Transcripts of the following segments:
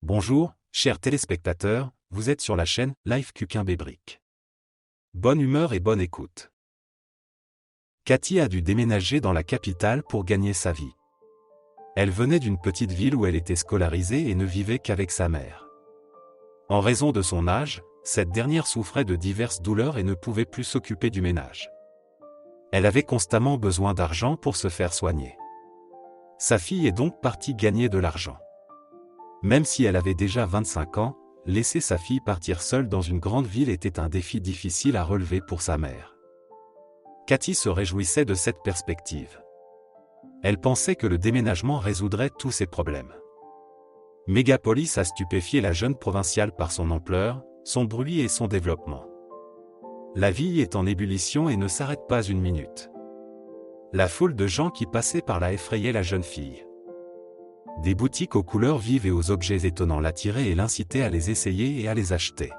Bonjour, chers téléspectateurs, vous êtes sur la chaîne Live Cuquin-Bébric. Bonne humeur et bonne écoute. Cathy a dû déménager dans la capitale pour gagner sa vie. Elle venait d'une petite ville où elle était scolarisée et ne vivait qu'avec sa mère. En raison de son âge, cette dernière souffrait de diverses douleurs et ne pouvait plus s'occuper du ménage. Elle avait constamment besoin d'argent pour se faire soigner. Sa fille est donc partie gagner de l'argent. Même si elle avait déjà 25 ans, laisser sa fille partir seule dans une grande ville était un défi difficile à relever pour sa mère. Cathy se réjouissait de cette perspective. Elle pensait que le déménagement résoudrait tous ses problèmes. Mégapolis a stupéfié la jeune provinciale par son ampleur, son bruit et son développement. La vie est en ébullition et ne s'arrête pas une minute. La foule de gens qui passaient par là effrayait la jeune fille. Des boutiques aux couleurs vives et aux objets étonnants l'attiraient et l'incitaient à les essayer et à les acheter.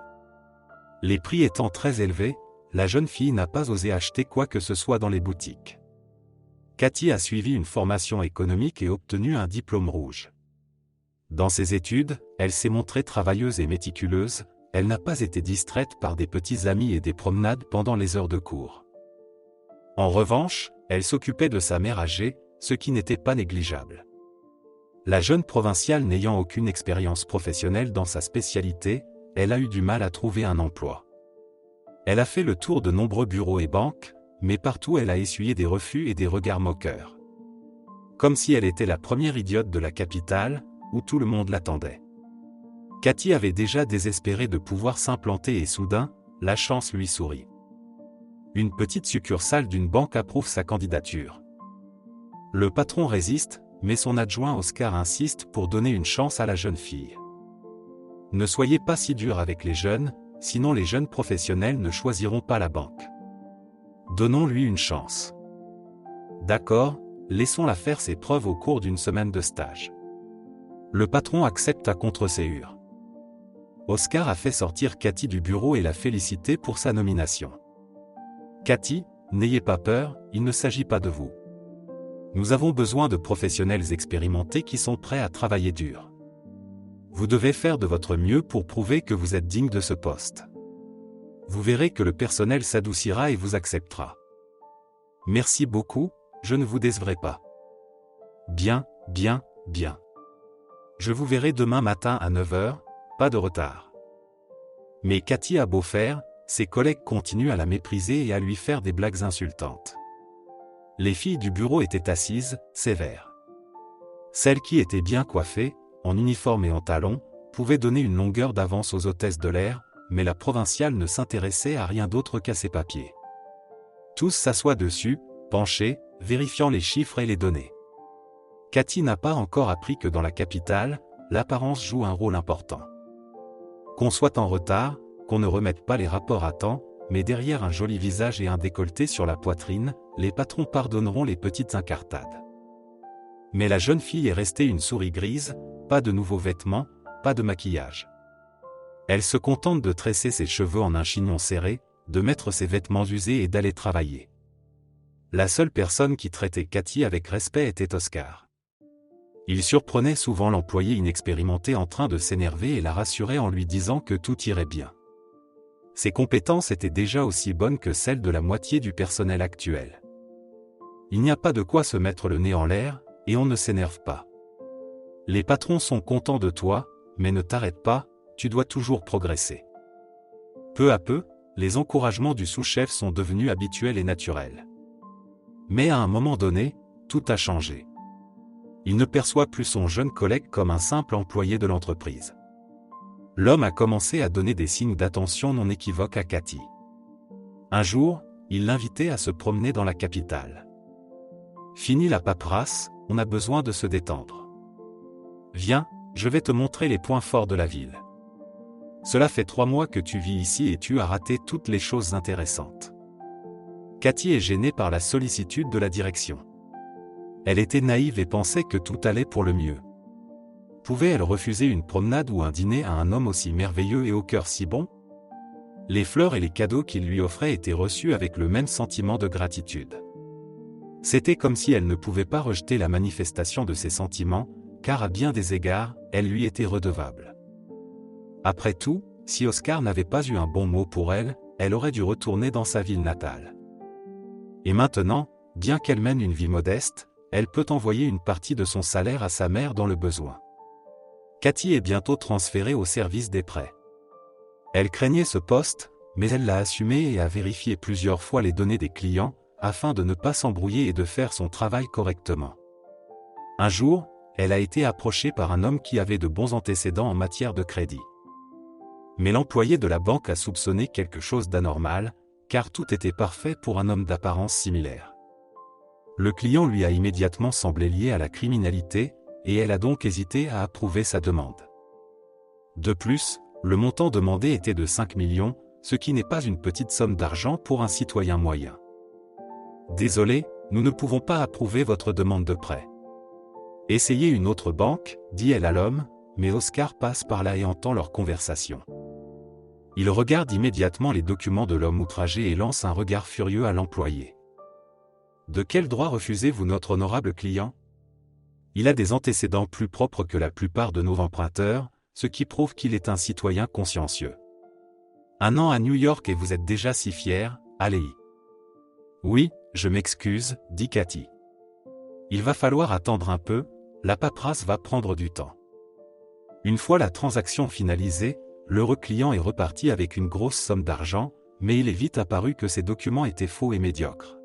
Les prix étant très élevés, la jeune fille n'a pas osé acheter quoi que ce soit dans les boutiques. Cathy a suivi une formation économique et obtenu un diplôme rouge. Dans ses études, elle s'est montrée travailleuse et méticuleuse, elle n'a pas été distraite par des petits amis et des promenades pendant les heures de cours. En revanche, elle s'occupait de sa mère âgée, ce qui n'était pas négligeable. La jeune provinciale n'ayant aucune expérience professionnelle dans sa spécialité, elle a eu du mal à trouver un emploi. Elle a fait le tour de nombreux bureaux et banques, mais partout elle a essuyé des refus et des regards moqueurs. Comme si elle était la première idiote de la capitale, où tout le monde l'attendait. Cathy avait déjà désespéré de pouvoir s'implanter et soudain, la chance lui sourit. Une petite succursale d'une banque approuve sa candidature. Le patron résiste, mais son adjoint Oscar insiste pour donner une chance à la jeune fille. Ne soyez pas si dur avec les jeunes, sinon les jeunes professionnels ne choisiront pas la banque. Donnons-lui une chance. D'accord, laissons-la faire ses preuves au cours d'une semaine de stage. Le patron accepte à contre-séhur. Oscar a fait sortir Cathy du bureau et l'a félicité pour sa nomination. Cathy, n'ayez pas peur, il ne s'agit pas de vous. Nous avons besoin de professionnels expérimentés qui sont prêts à travailler dur. Vous devez faire de votre mieux pour prouver que vous êtes digne de ce poste. Vous verrez que le personnel s'adoucira et vous acceptera. Merci beaucoup, je ne vous décevrai pas. Bien, bien, bien. Je vous verrai demain matin à 9 h, pas de retard. Mais Cathy a beau faire, ses collègues continuent à la mépriser et à lui faire des blagues insultantes. Les filles du bureau étaient assises, sévères. Celles qui étaient bien coiffées, en uniforme et en talons, pouvaient donner une longueur d'avance aux hôtesses de l'air, mais la provinciale ne s'intéressait à rien d'autre qu'à ses papiers. Tous s'assoient dessus, penchés, vérifiant les chiffres et les données. Cathy n'a pas encore appris que dans la capitale, l'apparence joue un rôle important. Qu'on soit en retard, qu'on ne remette pas les rapports à temps, mais derrière un joli visage et un décolleté sur la poitrine, les patrons pardonneront les petites incartades. Mais la jeune fille est restée une souris grise, pas de nouveaux vêtements, pas de maquillage. Elle se contente de tresser ses cheveux en un chignon serré, de mettre ses vêtements usés et d'aller travailler. La seule personne qui traitait Cathy avec respect était Oscar. Il surprenait souvent l'employé inexpérimenté en train de s'énerver et la rassurait en lui disant que tout irait bien. Ses compétences étaient déjà aussi bonnes que celles de la moitié du personnel actuel. Il n'y a pas de quoi se mettre le nez en l'air, et on ne s'énerve pas. Les patrons sont contents de toi, mais ne t'arrête pas, tu dois toujours progresser. Peu à peu, les encouragements du sous-chef sont devenus habituels et naturels. Mais à un moment donné, tout a changé. Il ne perçoit plus son jeune collègue comme un simple employé de l'entreprise. L'homme a commencé à donner des signes d'attention non équivoques à Cathy. Un jour, il l'invitait à se promener dans la capitale. Fini la paperasse, on a besoin de se détendre. Viens, je vais te montrer les points forts de la ville. Cela fait 3 mois que tu vis ici et tu as raté toutes les choses intéressantes. Cathy est gênée par la sollicitude de la direction. Elle était naïve et pensait que tout allait pour le mieux. Pouvait-elle refuser une promenade ou un dîner à un homme aussi merveilleux et au cœur si bon? Les fleurs et les cadeaux qu'il lui offrait étaient reçus avec le même sentiment de gratitude. C'était comme si elle ne pouvait pas rejeter la manifestation de ses sentiments, car à bien des égards, elle lui était redevable. Après tout, si Oscar n'avait pas eu un bon mot pour elle, elle aurait dû retourner dans sa ville natale. Et maintenant, bien qu'elle mène une vie modeste, elle peut envoyer une partie de son salaire à sa mère dans le besoin. Cathy est bientôt transférée au service des prêts. Elle craignait ce poste, mais elle l'a assumé et a vérifié plusieurs fois les données des clients, afin de ne pas s'embrouiller et de faire son travail correctement. Un jour, elle a été approchée par un homme qui avait de bons antécédents en matière de crédit. Mais l'employé de la banque a soupçonné quelque chose d'anormal, car tout était parfait pour un homme d'apparence similaire. Le client lui a immédiatement semblé lié à la criminalité, et elle a donc hésité à approuver sa demande. De plus, le montant demandé était de 5 millions, ce qui n'est pas une petite somme d'argent pour un citoyen moyen. Désolé, nous ne pouvons pas approuver votre demande de prêt. Essayez une autre banque, dit-elle à l'homme, mais Oscar passe par là et entend leur conversation. Il regarde immédiatement les documents de l'homme outragé et lance un regard furieux à l'employé. De quel droit refusez-vous notre honorable client? Il a des antécédents plus propres que la plupart de nos emprunteurs, ce qui prouve qu'il est un citoyen consciencieux. 1 an à New York et vous êtes déjà si fier, allez-y. Oui, je m'excuse, dit Cathy. Il va falloir attendre un peu, la paperasse va prendre du temps. Une fois la transaction finalisée, l'heureux client est reparti avec une grosse somme d'argent, mais il est vite apparu que ces documents étaient faux et médiocres.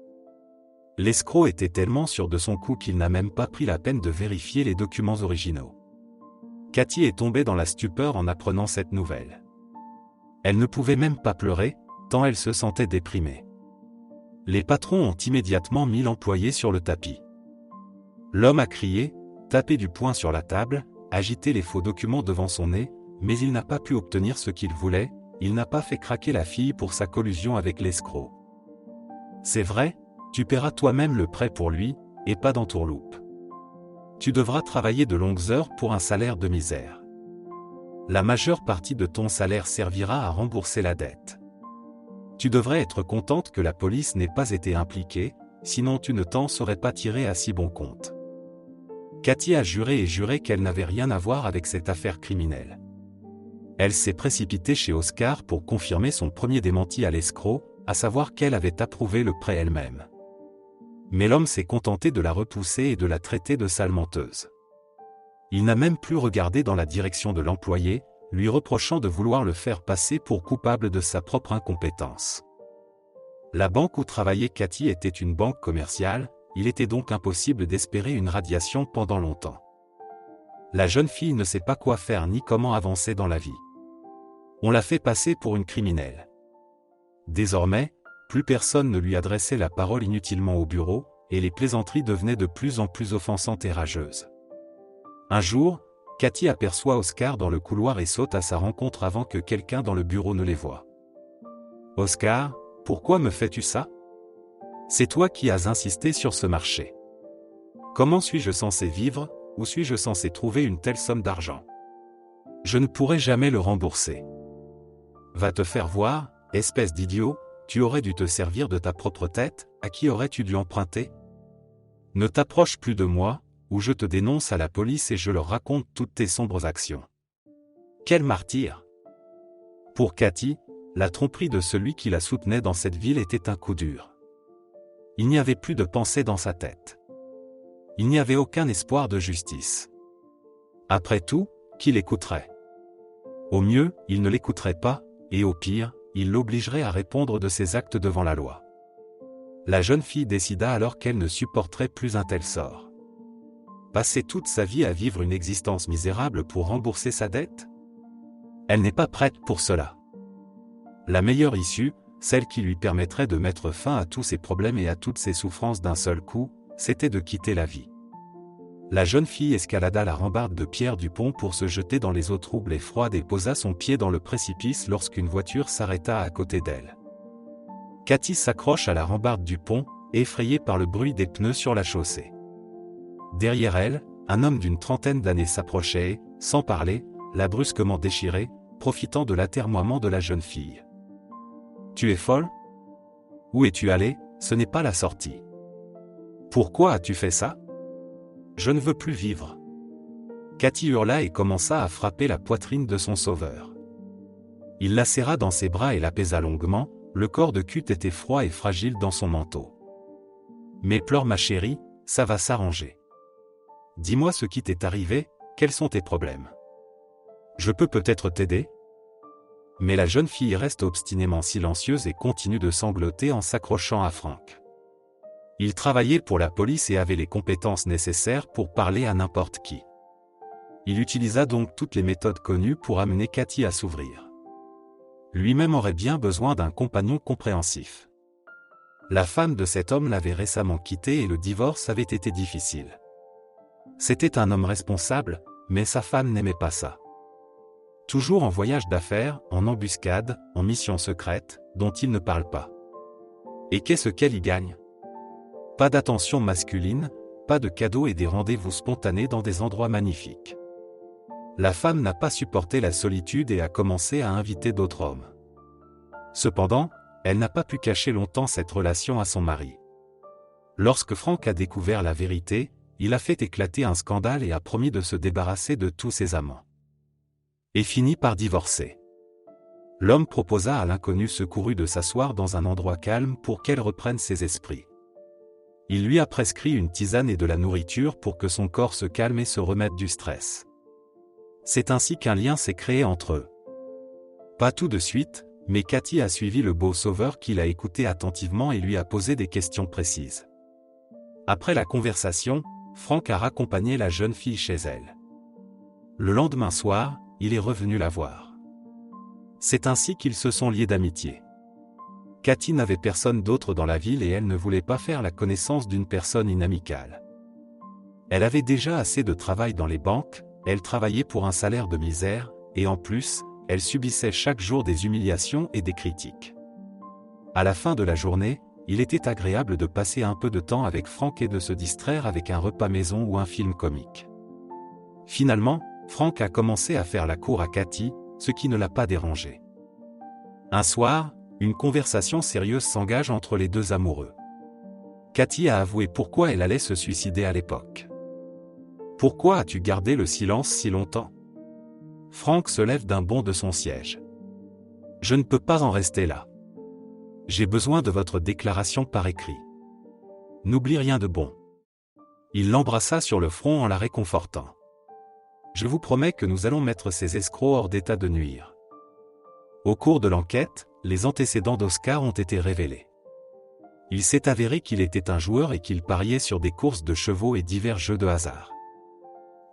L'escroc était tellement sûr de son coup qu'il n'a même pas pris la peine de vérifier les documents originaux. Cathy est tombée dans la stupeur en apprenant cette nouvelle. Elle ne pouvait même pas pleurer, tant elle se sentait déprimée. Les patrons ont immédiatement mis l'employé sur le tapis. L'homme a crié, tapé du poing sur la table, agité les faux documents devant son nez, mais il n'a pas pu obtenir ce qu'il voulait, il n'a pas fait craquer la fille pour sa collusion avec l'escroc. C'est vrai, tu paieras toi-même le prêt pour lui, et pas d'entourloupe. Tu devras travailler de longues heures pour un salaire de misère. La majeure partie de ton salaire servira à rembourser la dette. Tu devrais être contente que la police n'ait pas été impliquée, sinon tu ne t'en serais pas tiré à si bon compte. Cathy a juré et juré qu'elle n'avait rien à voir avec cette affaire criminelle. Elle s'est précipitée chez Oscar pour confirmer son premier démenti à l'escroc, à savoir qu'elle avait approuvé le prêt elle-même. Mais l'homme s'est contenté de la repousser et de la traiter de sale menteuse. Il n'a même plus regardé dans la direction de l'employé, lui reprochant de vouloir le faire passer pour coupable de sa propre incompétence. La banque où travaillait Cathy était une banque commerciale, il était donc impossible d'espérer une radiation pendant longtemps. La jeune fille ne sait pas quoi faire ni comment avancer dans la vie. On l'a fait passer pour une criminelle. Désormais, plus personne ne lui adressait la parole inutilement au bureau, et les plaisanteries devenaient de plus en plus offensantes et rageuses. Un jour, Cathy aperçoit Oscar dans le couloir et saute à sa rencontre avant que quelqu'un dans le bureau ne les voie. « Oscar, pourquoi me fais-tu ça? C'est toi qui as insisté sur ce marché. Comment suis-je censé vivre, où suis-je censé trouver une telle somme d'argent? Je ne pourrai jamais le rembourser. Va te faire voir, espèce d'idiot, tu aurais dû te servir de ta propre tête, à qui aurais-tu dû emprunter? Ne t'approche plus de moi, ou je te dénonce à la police et je leur raconte toutes tes sombres actions. » Quel martyr! Pour Cathy, la tromperie de celui qui la soutenait dans cette ville était un coup dur. Il n'y avait plus de pensée dans sa tête. Il n'y avait aucun espoir de justice. Après tout, qui l'écouterait? Au mieux, il ne l'écouterait pas, et au pire, il l'obligerait à répondre de ses actes devant la loi. La jeune fille décida alors qu'elle ne supporterait plus un tel sort. Passer toute sa vie à vivre une existence misérable pour rembourser sa dette? Elle n'est pas prête pour cela. La meilleure issue, celle qui lui permettrait de mettre fin à tous ses problèmes et à toutes ses souffrances d'un seul coup, c'était de quitter la vie. La jeune fille escalada la rambarde de pierre du pont pour se jeter dans les eaux troubles et froides et posa son pied dans le précipice lorsqu'une voiture s'arrêta à côté d'elle. Cathy s'accroche à la rambarde du pont, effrayée par le bruit des pneus sur la chaussée. Derrière elle, un homme d'une trentaine d'années s'approchait et, sans parler, l'a brusquement déchirée, profitant de l'atermoiement de la jeune fille. « Tu es folle? Où es-tu allée? Ce n'est pas la sortie. Pourquoi as-tu fait ça? Je ne veux plus vivre. » Cathy hurla et commença à frapper la poitrine de son sauveur. Il la serra dans ses bras et l'apaisa longuement, le corps de Kurt était froid et fragile dans son manteau. « Mais pleure ma chérie, ça va s'arranger. Dis-moi ce qui t'est arrivé, quels sont tes problèmes? Je peux peut-être t'aider ?» Mais la jeune fille reste obstinément silencieuse et continue de sangloter en s'accrochant à Frank. Il travaillait pour la police et avait les compétences nécessaires pour parler à n'importe qui. Il utilisa donc toutes les méthodes connues pour amener Cathy à s'ouvrir. Lui-même aurait bien besoin d'un compagnon compréhensif. La femme de cet homme l'avait récemment quitté et le divorce avait été difficile. C'était un homme responsable, mais sa femme n'aimait pas ça. Toujours en voyage d'affaires, en embuscade, en mission secrète, dont il ne parle pas. Et qu'est-ce qu'elle y gagne? Pas d'attention masculine, pas de cadeaux et des rendez-vous spontanés dans des endroits magnifiques. La femme n'a pas supporté la solitude et a commencé à inviter d'autres hommes. Cependant, elle n'a pas pu cacher longtemps cette relation à son mari. Lorsque Frank a découvert la vérité, il a fait éclater un scandale et a promis de se débarrasser de tous ses amants. Et finit par divorcer. L'homme proposa à l'inconnue secourue de s'asseoir dans un endroit calme pour qu'elle reprenne ses esprits. Il lui a prescrit une tisane et de la nourriture pour que son corps se calme et se remette du stress. C'est ainsi qu'un lien s'est créé entre eux. Pas tout de suite, mais Cathy a suivi le beau sauveur qui l'a écouté attentivement et lui a posé des questions précises. Après la conversation, Frank a raccompagné la jeune fille chez elle. Le lendemain soir, il est revenu la voir. C'est ainsi qu'ils se sont liés d'amitié. Cathy n'avait personne d'autre dans la ville et elle ne voulait pas faire la connaissance d'une personne inamicale. Elle avait déjà assez de travail dans les banques, elle travaillait pour un salaire de misère, et en plus, elle subissait chaque jour des humiliations et des critiques. À la fin de la journée, il était agréable de passer un peu de temps avec Frank et de se distraire avec un repas maison ou un film comique. Finalement, Frank a commencé à faire la cour à Cathy, ce qui ne l'a pas dérangé. Un soir, une conversation sérieuse s'engage entre les deux amoureux. Cathy a avoué pourquoi elle allait se suicider à l'époque. « Pourquoi as-tu gardé le silence si longtemps ?» Frank se lève d'un bond de son siège. « Je ne peux pas en rester là. J'ai besoin de votre déclaration par écrit. N'oublie rien de bon. » Il l'embrassa sur le front en la réconfortant. « Je vous promets que nous allons mettre ces escrocs hors d'état de nuire. » Au cours de l'enquête, les antécédents d'Oscar ont été révélés. Il s'est avéré qu'il était un joueur et qu'il pariait sur des courses de chevaux et divers jeux de hasard.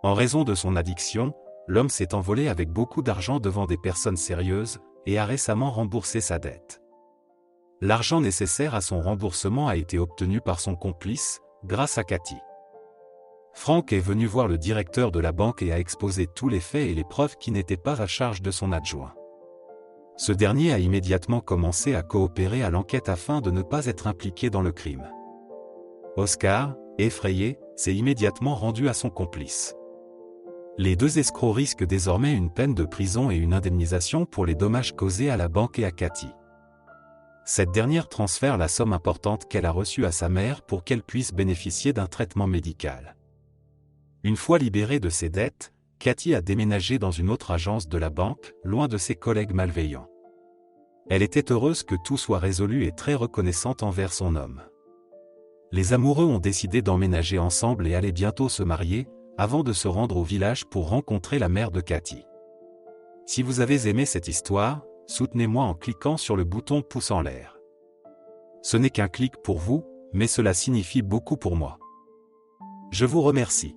En raison de son addiction, l'homme s'est envolé avec beaucoup d'argent devant des personnes sérieuses, et a récemment remboursé sa dette. L'argent nécessaire à son remboursement a été obtenu par son complice, grâce à Cathy. Frank est venu voir le directeur de la banque et a exposé tous les faits et les preuves qui n'étaient pas à charge de son adjoint. Ce dernier a immédiatement commencé à coopérer à l'enquête afin de ne pas être impliqué dans le crime. Oscar, effrayé, s'est immédiatement rendu à son complice. Les deux escrocs risquent désormais une peine de prison et une indemnisation pour les dommages causés à la banque et à Cathy. Cette dernière transfère la somme importante qu'elle a reçue à sa mère pour qu'elle puisse bénéficier d'un traitement médical. Une fois libérée de ses dettes, Cathy a déménagé dans une autre agence de la banque, loin de ses collègues malveillants. Elle était heureuse que tout soit résolu et très reconnaissante envers son homme. Les amoureux ont décidé d'emménager ensemble et allaient bientôt se marier, avant de se rendre au village pour rencontrer la mère de Cathy. Si vous avez aimé cette histoire, soutenez-moi en cliquant sur le bouton pouce en l'air. Ce n'est qu'un clic pour vous, mais cela signifie beaucoup pour moi. Je vous remercie.